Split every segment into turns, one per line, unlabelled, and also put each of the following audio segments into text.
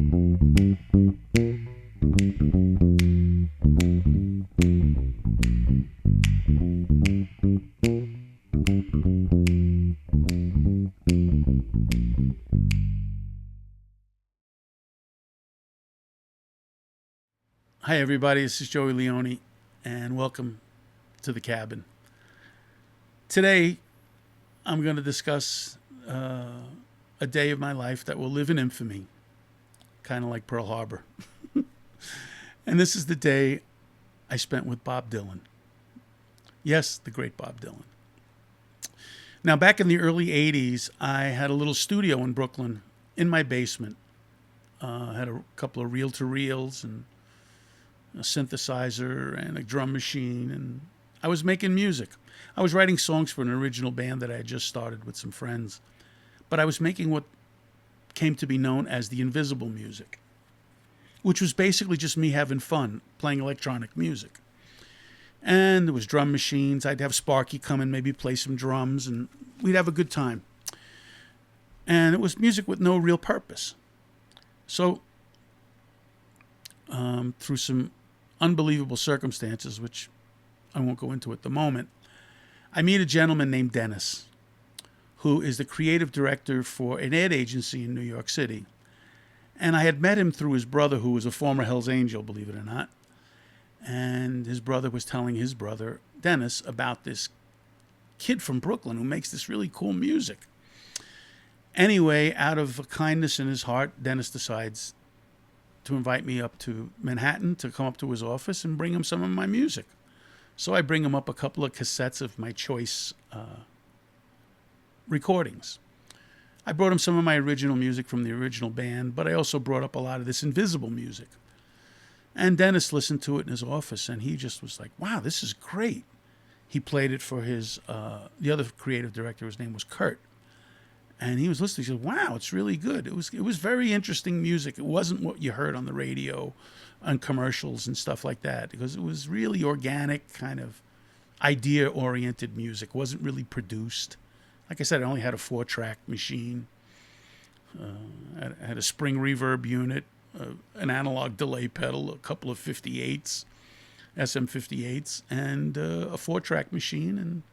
Hi, everybody. This is Joey Leone, and welcome to the cabin. Today, I'm going to discuss a day of my life that will live in infamy, kind of like Pearl Harbor. And this is the day I spent with Bob Dylan. Yes, the great Bob Dylan. Now, back in the early 80s, I had a little studio in Brooklyn in my basement. I had a couple of reel-to-reels and a synthesizer and a drum machine, and I was making music. I was writing songs for an original band that I had just started with some friends, but I was making what came to be known as the invisible music, which was basically just me having fun playing electronic music. And there was drum machines. I'd have Sparky come and maybe play some drums, and we'd have a good time. And it was music with no real purpose. So through some unbelievable circumstances, which I won't go into at the moment, I meet a gentleman named Dennis, who is the creative director for an ad agency in New York City. And I had met him through his brother, who was a former Hells Angel, believe it or not. And his brother was telling his brother, Dennis, about this kid from Brooklyn who makes this really cool music. Anyway, out of a kindness in his heart, Dennis decides to invite me up to Manhattan to come up to his office and bring him some of my music. So I bring him up a couple of cassettes of my choice recordings. I brought him some of my original music from the original band, but I also brought up a lot of this invisible music. And Dennis listened to it in his office, and he just was like, wow, this is great. He played it for his the other creative director. His name was Kurt. And he was listening. He said, wow, it's really good. It was very interesting music. It wasn't what you heard on the radio, on commercials and stuff like that, because it was really organic, kind of idea-oriented music. It wasn't really produced. Like I said, I only had a 4-track machine. I had a spring reverb unit, an analog delay pedal, a couple of 58s, SM58s, and a 4-track machine, and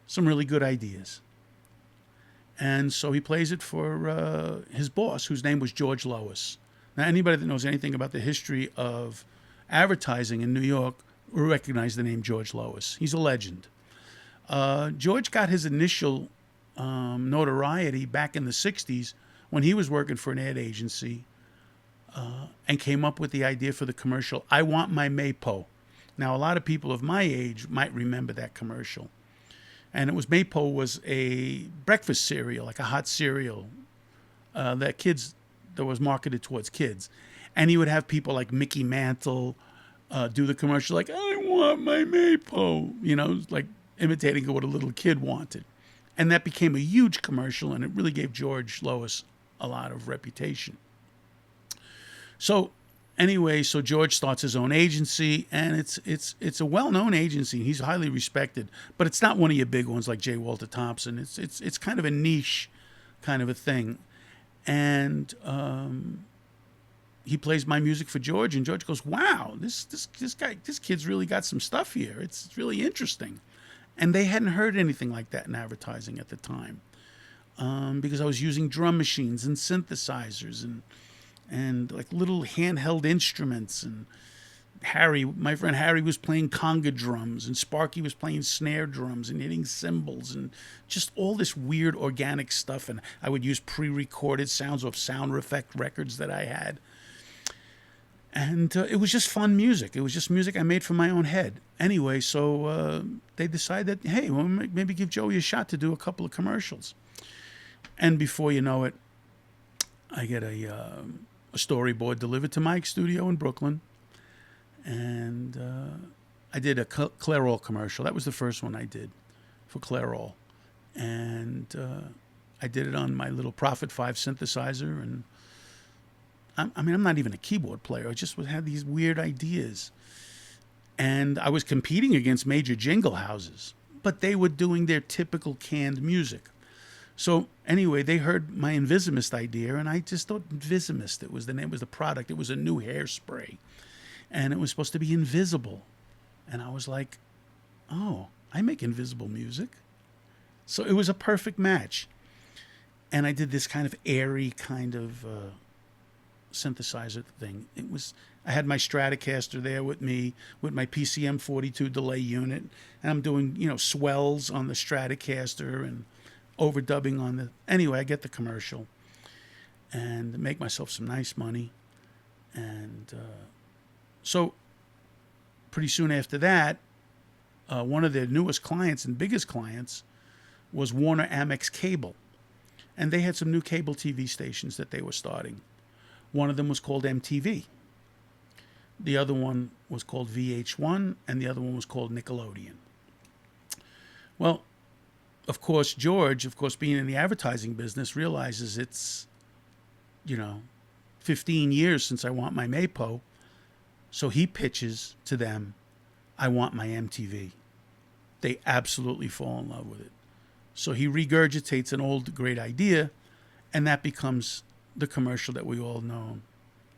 some really good ideas. And so he plays it for his boss, whose name was George Lois. Now, anybody that knows anything about the history of advertising in New York will recognize the name George Lois. He's a legend. George got his initial notoriety back in the 60s when he was working for an ad agency and came up with the idea for the commercial, I Want My Maypo. Now, a lot of people of my age might remember that commercial. And it was Maypo was a breakfast cereal, like a hot cereal that was marketed towards kids. And he would have people like Mickey Mantle do the commercial like, I want my Maypo, like imitating what a little kid wanted. And that became a huge commercial, and it really gave George Lois a lot of reputation. So anyway, so George starts his own agency, and it's a well-known agency. He's highly respected, but it's not one of your big ones like J. Walter Thompson. It's kind of a niche kind of a thing. And he plays my music for George, and George goes, wow, this kid's really got some stuff here. It's really interesting. And they hadn't heard anything like that in advertising at the time, because I was using drum machines and synthesizers and like little handheld instruments. And my friend Harry was playing conga drums, and Sparky was playing snare drums and hitting cymbals, and just all this weird organic stuff. And I would use pre-recorded sounds of sound effect records that I had. And it was just fun music. It was just music I made for my own head. Anyway, so they decided that, hey, well, maybe give Joey a shot to do a couple of commercials. And before you know it, I get a storyboard delivered to my studio in Brooklyn. And I did a Clairol commercial. That was the first one I did for Clairol. And I did it on my little Prophet 5 synthesizer. And I'm not even a keyboard player. I just had these weird ideas. And I was competing against major jingle houses, but they were doing their typical canned music. So anyway, they heard my Invisimist idea, and I just thought Invisimist. It was the name, was the product. It was a new hairspray, and it was supposed to be invisible. And I was like, oh, I make invisible music. So it was a perfect match. And I did this kind of airy kind of synthesizer thing. I had my Stratocaster there with me with my PCM 42 delay unit, and I'm doing swells on the Stratocaster and overdubbing on the. Anyway, I get the commercial and make myself some nice money, and so pretty soon after that, one of their newest clients and biggest clients was Warner Amex Cable, and they had some new cable TV stations that they were starting. One of them was called MTV. The other one was called VH1, and the other one was called Nickelodeon. Well, of course, George, being in the advertising business, realizes it's, 15 years since I Want My Maypo. So he pitches to them, I Want My MTV. They absolutely fall in love with it. So he regurgitates an old great idea, and that becomes the commercial that we all know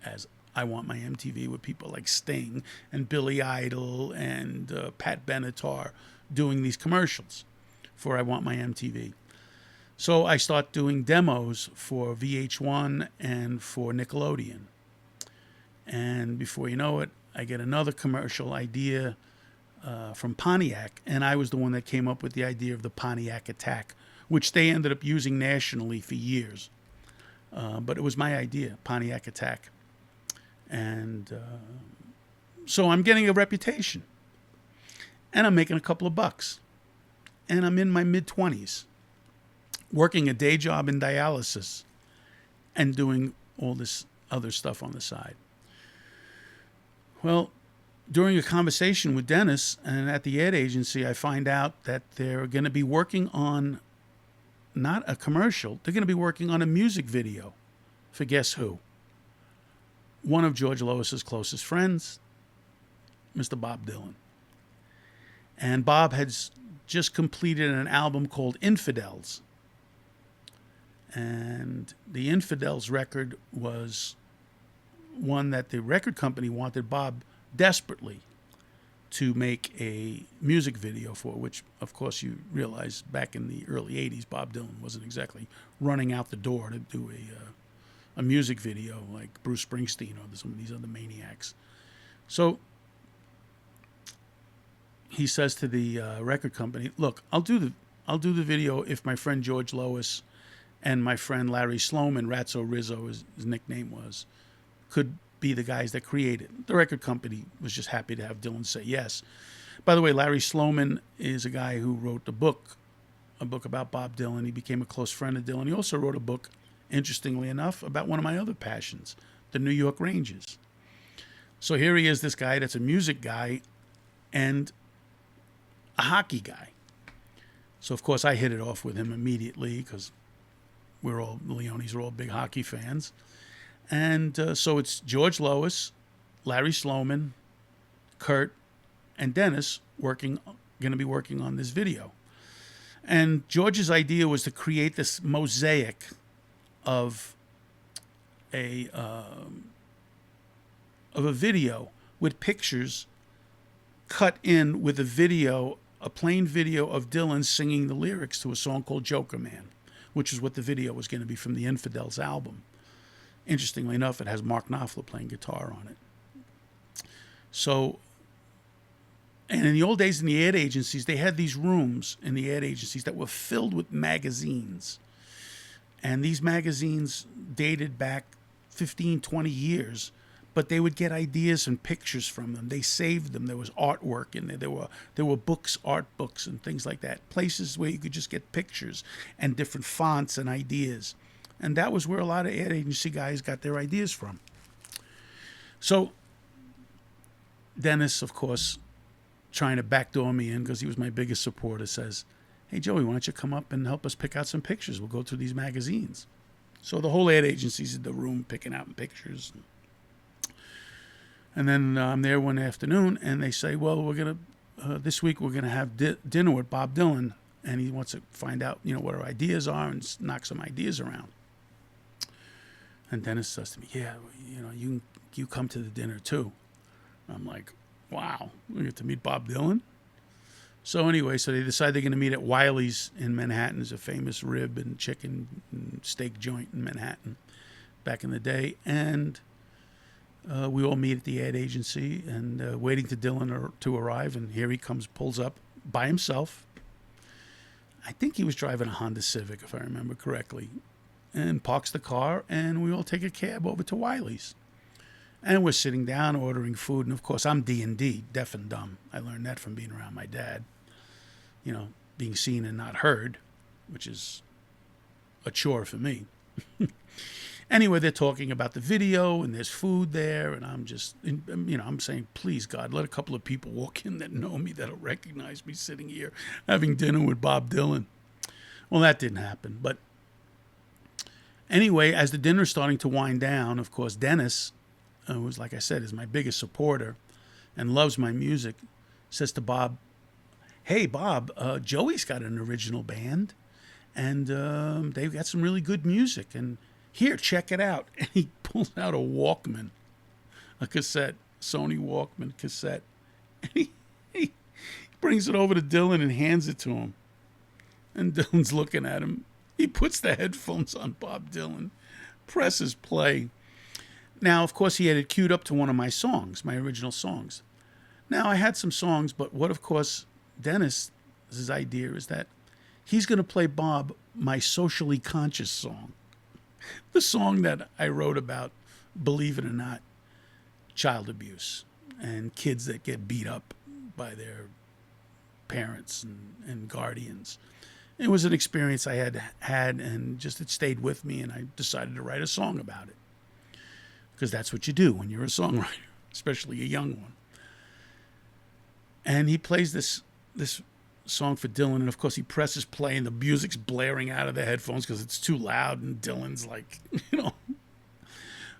as I Want My MTV, with people like Sting and Billy Idol and Pat Benatar doing these commercials for I Want My MTV. So I start doing demos for VH1 and for Nickelodeon. And before you know it, I get another commercial idea from Pontiac, and I was the one that came up with the idea of the Pontiac Attack, which they ended up using nationally for years. But it was my idea, Pontiac Attack. And so I'm getting a reputation, and I'm making a couple of bucks, and I'm in my mid-20s, working a day job in dialysis and doing all this other stuff on the side. Well, during a conversation with Dennis and at the ad agency, I find out that they're going to be working on not a commercial, they're going to be working on a music video for guess who? One of George Lois's closest friends, Mr. Bob Dylan. And Bob had just completed an album called Infidels. And the Infidels record was one that the record company wanted Bob desperately to make a music video for, which, of course, you realize back in the early 80s, Bob Dylan wasn't exactly running out the door to do a music video like Bruce Springsteen or some of these other maniacs. So he says to the record company, look, I'll do the video if my friend George Lois and my friend Larry Sloman, Ratso Rizzo, his nickname was, could be the guys that created it. The record company was just happy to have Dylan say yes. By the way, Larry Sloman is a guy who wrote a book about Bob Dylan. He became a close friend of Dylan. He also wrote a book, interestingly enough, about one of my other passions, the New York Rangers. So here he is, this guy that's a music guy and a hockey guy. So, of course, I hit it off with him immediately because the Leones are all big hockey fans. And so it's George Lois, Larry Sloman, Kurt, and Dennis going to be working on this video. And George's idea was to create this mosaic of a video with pictures cut in with a plain video of Dylan singing the lyrics to a song called Joker Man, which is what the video was going to be from the Infidels album. Interestingly enough, it has Mark Knopfler playing guitar on it. So, and in the old days in the ad agencies, they had these rooms in the ad agencies that were filled with magazines. And these magazines dated back 15, 20 years, but they would get ideas and pictures from them. They saved them. There was artwork in there. There were books, art books, and things like that. Places where you could just get pictures and different fonts and ideas. And that was where a lot of ad agency guys got their ideas from. So Dennis, of course, trying to backdoor me in because he was my biggest supporter, says, hey, Joey, why don't you come up and help us pick out some pictures? We'll go through these magazines. So the whole ad agency's in the room picking out pictures. And then I'm there one afternoon, and they say, well, this week we're going to have dinner with Bob Dylan and he wants to find out, what our ideas are and knock some ideas around. And Dennis says to me, yeah, you come to the dinner too. I'm like, wow, we get to meet Bob Dylan? So anyway, so they decide they're going to meet at Wiley's in Manhattan. It's a famous rib and chicken and steak joint in Manhattan back in the day. And we all meet at the ad agency and waiting to Dylan to arrive. And here he comes, pulls up by himself. I think he was driving a Honda Civic, if I remember correctly, and parks the car. And we all take a cab over to Wiley's. And we're sitting down ordering food. And, of course, I'm D&D, deaf and dumb. I learned that from being around my dad. Being seen and not heard, which is a chore for me. Anyway, they're talking about the video and there's food there. And I'm just, I'm saying, please, God, let a couple of people walk in that know me, that'll recognize me sitting here having dinner with Bob Dylan. Well, that didn't happen. But anyway, as the dinner's starting to wind down, of course, Dennis, who's, like I said, is my biggest supporter and loves my music, says to Bob, hey, Bob, Joey's got an original band, and they've got some really good music. And here, check it out. And he pulls out a Walkman, a cassette, Sony Walkman cassette. And he brings it over to Dylan and hands it to him. And Dylan's looking at him. He puts the headphones on Bob Dylan, presses play. Now, of course, he had it queued up to one of my songs, my original songs. Now, I had some songs, but what, of course, Dennis's idea is that he's going to play Bob my socially conscious song. The song that I wrote about, believe it or not, child abuse and kids that get beat up by their parents and guardians. It was an experience I had and just it stayed with me, and I decided to write a song about it. Because that's what you do when you're a songwriter, especially a young one. And he plays this song for Dylan, and of course he presses play and the music's blaring out of the headphones because it's too loud, and Dylan's like,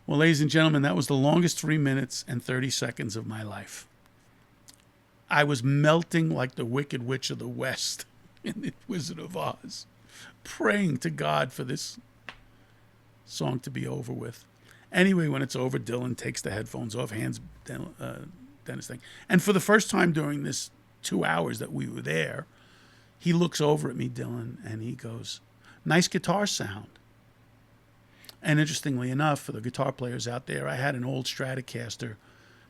Well, ladies and gentlemen, that was the longest 3 minutes and 30 seconds of my life. I was melting like the Wicked Witch of the West in The Wizard of Oz, praying to God for this song to be over with. Anyway, when it's over, Dylan takes the headphones off, hands Dennis thing. And for the first time during this 2 hours that we were there, he looks over at me, Dylan, and he goes, nice guitar sound. And interestingly enough, for the guitar players out there, I had an old Stratocaster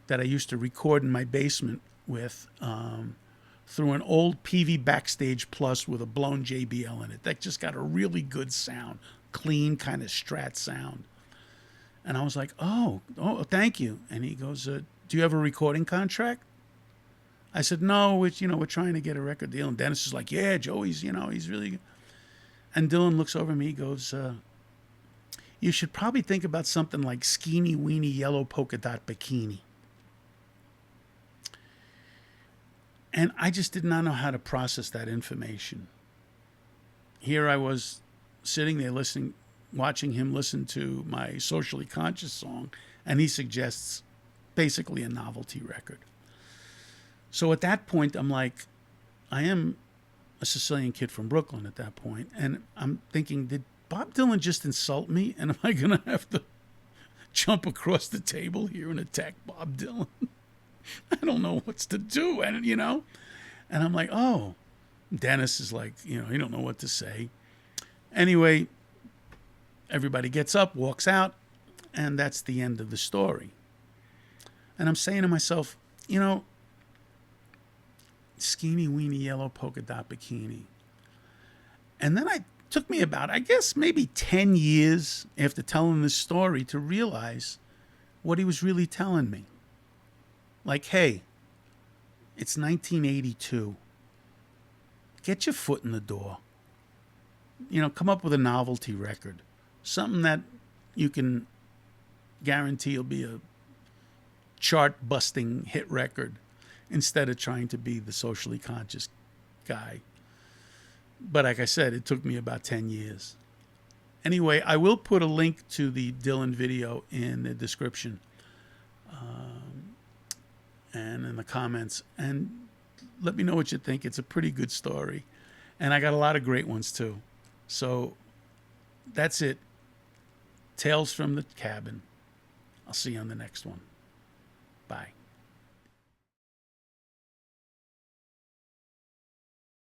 that I used to record in my basement with through an old PV Backstage Plus with a blown JBL in it. That just got a really good sound, clean kind of Strat sound. And I was like, oh, thank you. And he goes, do you have a recording contract? I said, no, we're trying to get a record deal. And Dennis is like, yeah, Joey's, he's really good. And Dylan looks over at me, he goes, you should probably think about something like Skeeny Weeny Yellow Polka Dot Bikini. And I just did not know how to process that information. Here I was sitting there watching him listen to my socially conscious song, and he suggests basically a novelty record. So at that point, I'm like, I am a Sicilian kid from Brooklyn at that point, and I'm thinking, did Bob Dylan just insult me? And am I going to have to jump across the table here and attack Bob Dylan? I don't know what's to do, and and I'm like, oh. Dennis is like, he don't know what to say. Anyway, everybody gets up, walks out, and that's the end of the story. And I'm saying to myself, Skeeny Weeny Yellow Polka Dot Bikini. And then it took me about, I guess, maybe 10 years after telling this story to realize what he was really telling me. Like, hey, it's 1982. Get your foot in the door. Come up with a novelty record. Something that you can guarantee will be a chart-busting hit record instead of trying to be the socially conscious guy. But like I said, it took me about 10 years. Anyway, I will put a link to the Dylan video in the description and in the comments. And let me know what you think. It's a pretty good story. And I got a lot of great ones too. So that's it. Tales from the Cabin. I'll see you on the next one. Bye.